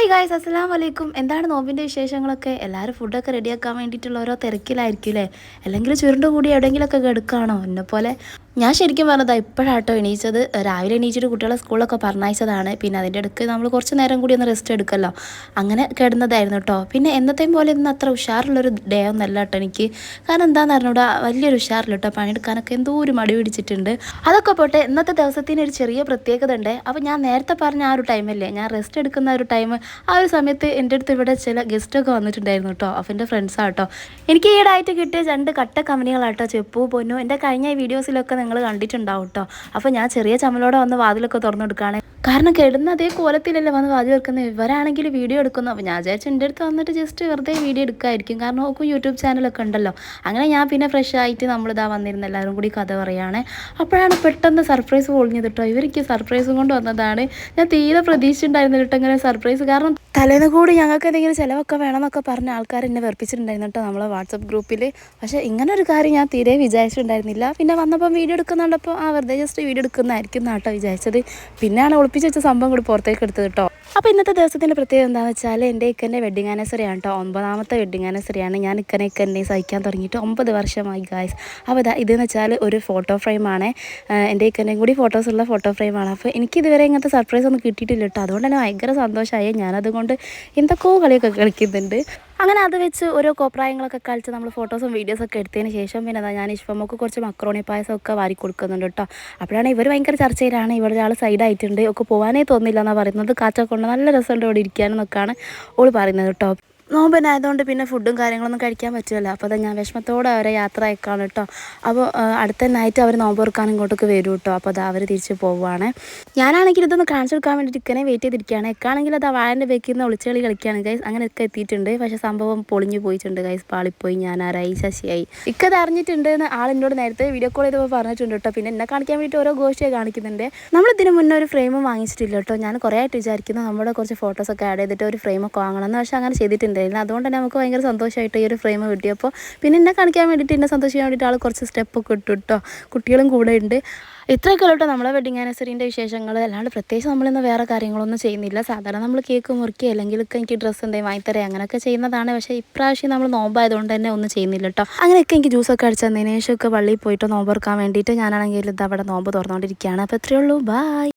Hi guys, അസ്സലാമു അലൈക്കും. എന്താണ് നോമ്പിൻ്റെ വിശേഷങ്ങളൊക്കെ? എല്ലാവരും ഫുഡൊക്കെ റെഡിയാക്കാൻ വേണ്ടിയിട്ടുള്ള ഓരോ തിരക്കിലായിരിക്കും അല്ലേ? അല്ലെങ്കിൽ ചുരുണ്ട് കൂടി എവിടെയെങ്കിലുമൊക്കെ കിടക്കുകയാണോ എന്നെപ്പോലെ? ഞാൻ ശരിക്കും പറഞ്ഞതാ ഇപ്പോഴാട്ടോ എണീച്ചത്. രാവിലെ എണീച്ചിട്ട് കുട്ടികളെ സ്കൂളിലൊക്കെ പറഞ്ഞയച്ചതാണ്. പിന്നെ അതിൻ്റെ ഇടയ്ക്ക് നമ്മൾ കുറച്ച് നേരം കൂടി ഒന്ന് റെസ്റ്റ് എടുക്കല്ലോ, അങ്ങനെ കിടന്നതായിരുന്നു കേട്ടോ. പിന്നെ എന്നത്തെയും പോലെ ഇന്ന് അത്ര ഉഷാറുള്ളൊരു ഡേ ഒന്നല്ല കേട്ടോ എനിക്ക്. കാരണം എന്താണെന്ന് പറഞ്ഞൂടാ, വലിയൊരു ഉഷാറില്ല കേട്ടോ. പണിയെടുക്കാനൊക്കെ എന്തോ ഒരു മടി പിടിച്ചിട്ടുണ്ട്. അതൊക്കെ പോട്ടെ, ഇന്നത്തെ ദിവസത്തിന് ഒരു ചെറിയ പ്രത്യേകത ഉണ്ട്. അപ്പോൾ ഞാൻ നേരത്തെ പറഞ്ഞ ആ ഒരു ടൈമല്ലേ, ഞാൻ റെസ്റ്റ് എടുക്കുന്ന ഒരു ടൈം, ആ ഒരു സമയത്ത് എൻ്റെ അടുത്ത് ഇവിടെ ചില ഗസ്റ്റൊക്കെ വന്നിട്ടുണ്ടായിരുന്നു കേട്ടോ. അപ്പോൾ എൻ്റെ ഫ്രണ്ട്സാട്ടോ. എനിക്ക് ഈടായിട്ട് കിട്ടിയ 2 കട്ട കമ്പനികളാട്ടോ ചെപ്പു പൊന്നു. എൻ്റെ കഴിഞ്ഞ വീഡിയോസിലൊക്കെ നിങ്ങൾ കണ്ടിട്ടുണ്ടാവും കേട്ടോ. അപ്പോൾ ഞാൻ ചെറിയ ചമ്മലോടെ വന്ന് വാതിലൊക്കെ തുറന്നു കൊടുക്കുകയാണ്. കാരണം കിടന്ന അതേ കോലത്തിലല്ലേ വന്ന് വാതിൽ വെക്കുന്നത്. ഇവരാണെങ്കിൽ വീഡിയോ എടുക്കുന്നു. അപ്പോൾ ഞാൻ വിചാരിച്ചു എൻ്റെ അടുത്ത് വന്നിട്ട് ജസ്റ്റ് വെറുതെ വീഡിയോ എടുക്കായിരിക്കും, കാരണം നോക്കും യൂട്യൂബ് ചാനലൊക്കെ ഉണ്ടല്ലോ. അങ്ങനെ ഞാൻ പിന്നെ ഫ്രഷ് ആയിട്ട് നമ്മളിതാ വന്നിരുന്ന എല്ലാവരും കൂടി കഥ പറയുകയാണ്. അപ്പോഴാണ് പെട്ടെന്ന് സർപ്രൈസ് പൊളിഞ്ഞത് കേട്ടോ. ഇവർക്ക് സർപ്രൈസും കൊണ്ട് വന്നതാണ്. ഞാൻ തീരെ പ്രതീക്ഷിച്ചിട്ടുണ്ടായിരുന്നു കേട്ടോ ഇങ്ങനെ സർപ്രൈസ്. കാരണം തലേന്ന് കൂടി ഞങ്ങൾക്ക് എന്തെങ്കിലും ചിലവൊക്കെ വേണമെന്നൊക്കെ പറഞ്ഞ ആൾക്കാർ എന്നെ വെറുപ്പിച്ചിട്ടുണ്ടായിരുന്നു കേട്ടോ നമ്മളെ വാട്സപ്പ് ഗ്രൂപ്പിൽ. പക്ഷേ ഇങ്ങനെ ഒരു കാര്യം ഞാൻ തീരെ വിചാരിച്ചിട്ടുണ്ടായിരുന്നില്ല. പിന്നെ വന്നപ്പോൾ വീഡിയോ എടുക്കുന്നുണ്ടപ്പോൾ വെറുതെ ജസ്റ്റ് വീഡിയോ എടുക്കുന്നതായിരിക്കും എന്നാട്ടോ വിചാരിച്ചത്. പിന്നെയാണ് ഒളിപ്പിച്ച് വെച്ച സംഭവം കൂടി പുറത്തേക്ക് എടുത്തത് കേട്ടോ. അപ്പോൾ ഇന്നത്തെ ദിവസത്തിൻ്റെ പ്രത്യേകത എന്താണെന്ന് വെച്ചാൽ എൻ്റെ ഇക്കൻ്റെ വെഡിങ് ആനിവേഴ്സറി ആണ് കേട്ടോ. 9ാമത്തെ വെഡിങ് ആനിവേഴ്സറിയാണ്. ഞാൻ ഇക്കനെ സഹിക്കാൻ തുടങ്ങിയിട്ട് 9 വർഷമായി ഗായ്സ്. അപ്പോൾ ഇതെന്ന് വെച്ചാൽ ഒരു ഫോട്ടോ ഫ്രെയിമാണ്. എൻ്റെ ഇക്കൻ്റെയും കൂടി ഫോട്ടോസുള്ള ഫോട്ടോ ഫ്രെയിമാണ്. അപ്പോൾ എനിക്കിതുവരെ ഇങ്ങനത്തെ സർപ്രൈസ് ഒന്നും കിട്ടിയിട്ടില്ല കേട്ടോ. അതുകൊണ്ട് തന്നെ ഭയങ്കര സന്തോഷമായി. ഞാനതുകൊണ്ട് എന്തൊക്കെയോ കളിയൊക്കെ കളിക്കുന്നുണ്ട്. അങ്ങനെ അത് വെച്ച് ഓരോ കോപ്രായങ്ങളൊക്കെ കളിച്ച് നമ്മൾ ഫോട്ടോസും വീഡിയോസൊക്കെ എടുത്തതിന് ശേഷം പിന്നെ ഞാൻ ഇഷ്ടമൊക്കെ കുറച്ച് മക്രോണി പായസമൊക്കെ വാരി കൊടുക്കുന്നുണ്ട് കേട്ടോ. അപ്പോഴാണ് ഇവർ ഭയങ്കര ചർച്ചയിലാണ്. ഇവിടെ ഒരാൾ സൈഡായിട്ടുണ്ട്, ഒക്കെ പോകാനേ തോന്നില്ല എന്നാണ് പറയുന്നത്. കാച്ചൊക്കെ നല്ല രസമുണ്ട് ഇവിടെ ഇരിക്കാനെന്നൊക്കെയാണ് ഓൾ പറയുന്നത് കേട്ടോ. നോമ്പനായതുകൊണ്ട് പിന്നെ ഫുഡും കാര്യങ്ങളൊന്നും കഴിക്കാൻ പറ്റുമല്ലോ. അപ്പോൾ അത് ഞാൻ വിഷമത്തോടെ അവരെ യാത്ര അയക്കാണ് കേട്ടോ. അപ്പോൾ അടുത്ത നൈറ്റ് അവർ നോമ്പ് തുറക്കാൻ ഇങ്ങോട്ടേക്ക് വരും കേട്ടോ. അപ്പോൾ അത് അവർ തിരിച്ച് പോവുകയാണ്. ഞാനാണെങ്കിൽ ഇതൊന്ന് കാണിച്ചു കൊടുക്കാൻ വേണ്ടിയിട്ട് ഇക്കനെ വെയിറ്റ് ചെയ്തിരിക്കുകയാണ്. ഇക്കാണെങ്കിൽ അത് വാഴൻ്റെ ബേക്കിൽ നിന്ന് ഒളിച്ചുകളി കളിക്കുകയാണ് ഗൈസ്. അങ്ങനെയൊക്കെ എത്തിയിട്ടുണ്ട്. പക്ഷേ സംഭവം പൊളിഞ്ഞു പോയിട്ടുണ്ട് ഗൈസ്. പാളിപ്പോയി. ഞാൻ ആരായി ശശിയായി. ഇക്കത് അറിഞ്ഞിട്ടുണ്ട് എന്ന് ആളെന്നോട് നേരത്തെ വീഡിയോ കോൾ ചെയ്തപ്പോൾ പറഞ്ഞിട്ടുണ്ട് കേട്ടോ. പിന്നെ എന്നെ കാണിക്കാൻ വേണ്ടിയിട്ട് ഓരോ ഗോഷ്ടിയെ കാണിക്കുന്നുണ്ട്. നമ്മളിതിന് മുന്നേ ഒരു ഫ്രെയിമും വാങ്ങിച്ചിട്ടില്ല കേട്ടോ. ഞാൻ കുറേ ആയിട്ട് വിചാരിക്കുന്നു നമ്മുടെ കുറച്ച് ഫോട്ടോസൊക്കെ ആഡ് ചെയ്തിട്ട് ഒരു ഫ്രെയിമൊക്കെ വാങ്ങണമെന്ന്. പക്ഷേ അങ്ങനെ ചെയ്തിട്ടുണ്ട്. അതുകൊണ്ട് തന്നെ നമുക്ക് ഭയങ്കര സന്തോഷമായിട്ട് ഈ ഒരു ഫ്രെയിം കിട്ടിയപ്പോൾ പിന്നെ എന്നെ കാണിക്കാൻ വേണ്ടിയിട്ട് എന്നെ സന്തോഷിക്കാൻ വേണ്ടിയിട്ട് ആൾ കുറച്ച് സ്റ്റെപ്പൊക്കെ ഇട്ടു കേട്ടോ. കുട്ടികളും കൂടെ ഉണ്ട്. ഇത്രയൊക്കെ കേട്ടോ നമ്മളെ വെഡിങ് ആനിവേഴ്സറിൻ്റെ വിശേഷങ്ങൾ. അല്ലാണ്ട് പ്രത്യേകിച്ച് നമ്മളിന്ന് വേറെ കാര്യങ്ങളൊന്നും ചെയ്യുന്നില്ല. സാധാരണ നമ്മൾ കേക്ക് മുറിക്കുക അല്ലെങ്കിൽ എനിക്ക് ഡ്രസ്സ് എന്തെങ്കിലും വാങ്ങിത്തരേ അങ്ങനെയൊക്കെ ചെയ്യുന്നതാണ്. പക്ഷേ ഇപ്രാവശ്യം നമ്മൾ നോമ്പായതുകൊണ്ട് തന്നെ ഒന്നും ചെയ്യുന്നില്ല കേട്ടോ. അങ്ങനെയൊക്കെ എനിക്ക് ജ്യൂസൊക്കെ അടിച്ചതിന് ശേഷമൊക്കെ പള്ളിയിൽ പോയിട്ട് നോമ്പ് തുറക്കാൻ വേണ്ടിയിട്ട് ഞാനാണെങ്കിൽ ഇത് അവിടെ നോമ്പ് തുറന്നുകൊണ്ടിരിക്കുകയാണ്. അപ്പോൾ ഇത്രയേ ഉള്ളൂ. ബൈ.